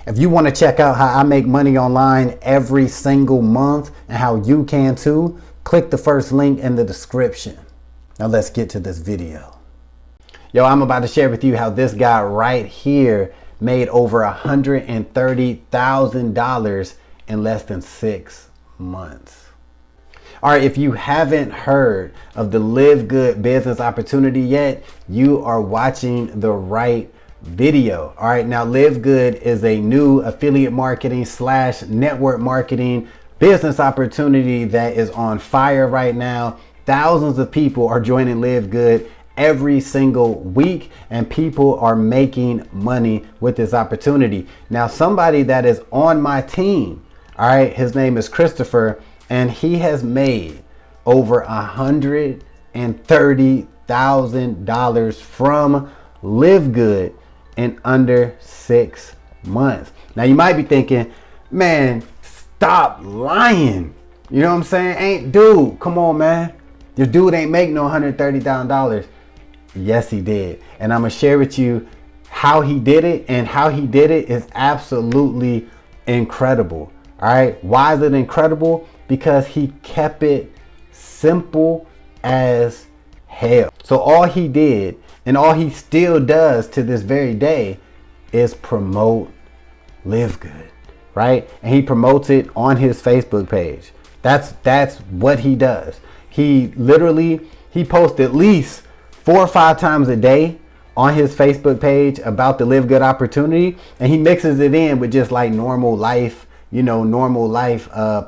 If you want to check out how I make money online every single month and how you can too, click the first link in the description. Now let's get to this video. Yo, I'm about to share with you how this guy right here made over $130,000 in less than 6 months. All right, if you haven't heard of the LiveGood business opportunity yet, you are watching the right video. All right, now LiveGood is a new affiliate marketing / network marketing business opportunity that is on fire right now. Thousands of people are joining LiveGood every single week, and people are making money with this opportunity. Now, somebody that is on my team, all right, his name is Christopher, and he has made over $130,000 from LiveGood in under 6 months. Now you might be thinking, man, stop lying. You know what I'm saying? Dude, come on, man. Your dude ain't make no $130,000. Yes, he did. And I'm gonna share with you how he did it, and how he did it is absolutely incredible. All right, why is it incredible? Because he kept it simple as hell. So all he did, and all he still does to this very day, is promote LiveGood, right? And he promotes it on his Facebook page. That's what he does. He posts at least 4 or 5 times a day on his Facebook page about the LiveGood opportunity, and he mixes it in with just like normal life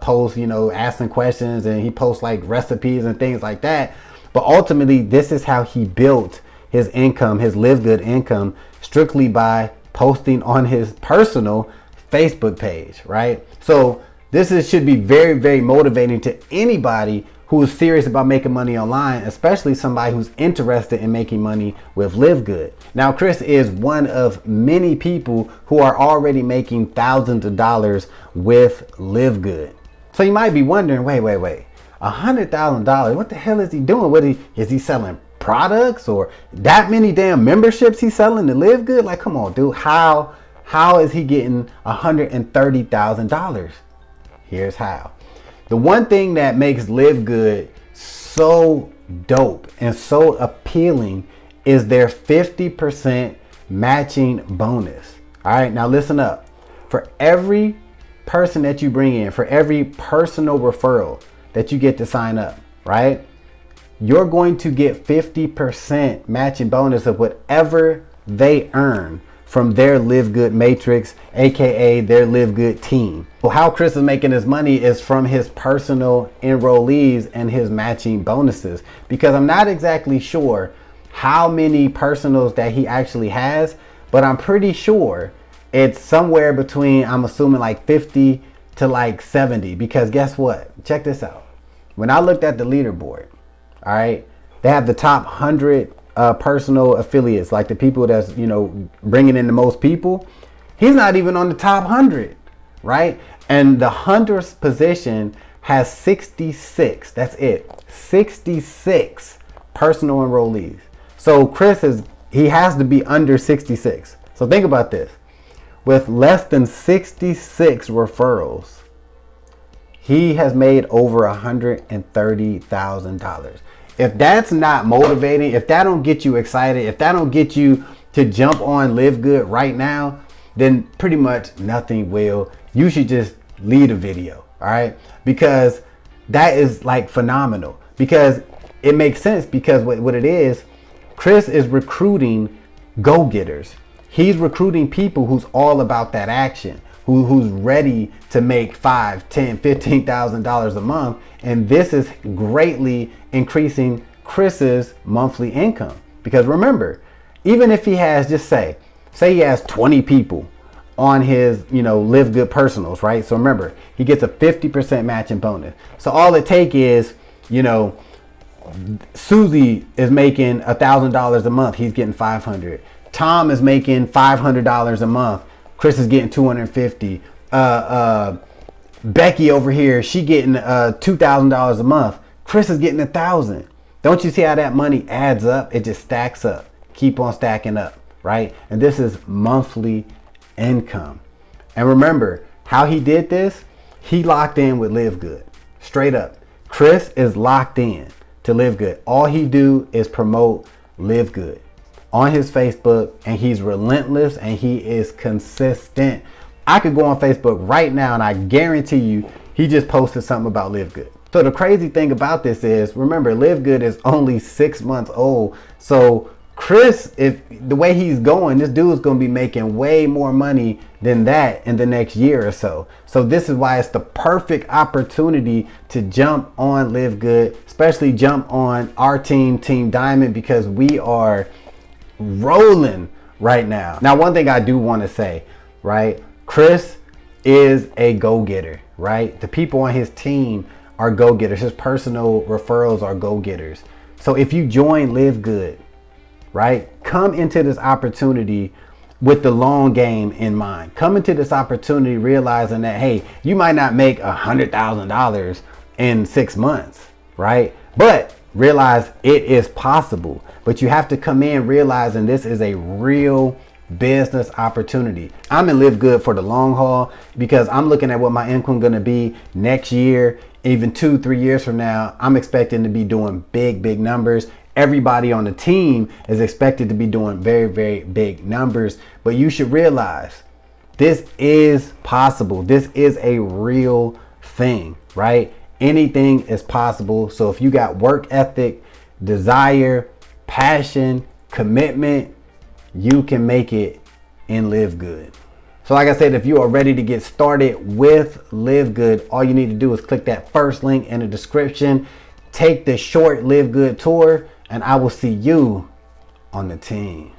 posts, asking questions, and he posts like recipes and things like that. But ultimately, this is how he built his income, his LiveGood income, strictly by posting on his personal Facebook page, right? So this should be very, very motivating to anybody who is serious about making money online, especially somebody who's interested in making money with LiveGood. Now, Chris is one of many people who are already making thousands of dollars with LiveGood. So you might be wondering, wait, $100,000, what the hell is he doing? Is he selling products, or that many damn memberships he's selling to LiveGood? Like, come on, dude, how is he getting $130,000? Here's how. The one thing that makes LiveGood so dope and so appealing is their 50% matching bonus. All right, now listen up. For every person that you bring in, for every personal referral that you get to sign up, right, you're going to get 50% matching bonus of whatever they earn from their LiveGood matrix, aka their LiveGood team. So how Chris is making his money is from his personal enrollees and his matching bonuses, because I'm not exactly sure how many personals that he actually has, but I'm pretty sure it's somewhere between, I'm assuming, like 50 to like 70, because guess what? Check this out. When I looked at the leaderboard, all right, they have the top 100 personal affiliates, like the people that's bringing in the most people. He's not even on the top 100, right? And the 100th position has 66. That's it, 66 personal enrollees. So Chris he has to be under 66. So think about this: with less than 66 referrals, he has made over $130,000. If that's not motivating, if that don't get you excited, if that don't get you to jump on LiveGood right now, then pretty much nothing will. You should just leave a video, all right? Because that is like phenomenal. Because it makes sense, because what it is, Chris is recruiting go-getters. He's recruiting people who's all about that action, who's ready to make $5,000, $10,000, $15,000 a month. And this is greatly increasing Chris's monthly income. Because remember, even if he has, just say he has 20 people on his, LiveGood personals, right? So remember, he gets a 50% matching bonus. So all it take is, Susie is making $1,000 a month. He's getting $500. Tom is making $500 a month. Chris is getting $250. Becky over here, she getting $2,000 a month. Chris is getting $1,000. Don't you see how that money adds up? It just stacks up. Keep on stacking up, right? And this is monthly income. And remember how he did this? He locked in with LiveGood. Straight up. Chris is locked in to LiveGood. All he do is promote LiveGood on his Facebook, and he's relentless and he is consistent. I could go on Facebook right now and I guarantee you he just posted something about LiveGood. So the crazy thing about this is, remember, LiveGood is only 6 months old. So Chris, if the way he's going, this dude's going to be making way more money than that in the next year or so. So this is why it's the perfect opportunity to jump on LiveGood, especially jump on our team, Team Diamond, because we are rolling right now. Now, one thing I do want to say, right? Chris is a go-getter, right? The people on his team are go-getters. His personal referrals are go-getters. So if you join LiveGood, right, come into this opportunity with the long game in mind. Come into this opportunity realizing that, hey, you might not make $100,000 in 6 months, right? But realize it is possible. But you have to come in realizing this is a real business opportunity. I'm in LiveGood for the long haul because I'm looking at what my income going to be next year, even 2-3 years from now. I'm expecting to be doing big numbers. Everybody on the team is expected to be doing very big numbers. But you should realize this is possible. This is a real thing, right? Anything is possible. So if you got work ethic, desire, passion, commitment, you can make it in LiveGood. So like I said, if you are ready to get started with LiveGood, all you need to do is click that first link in the description, take the short LiveGood tour, and I will see you on the team.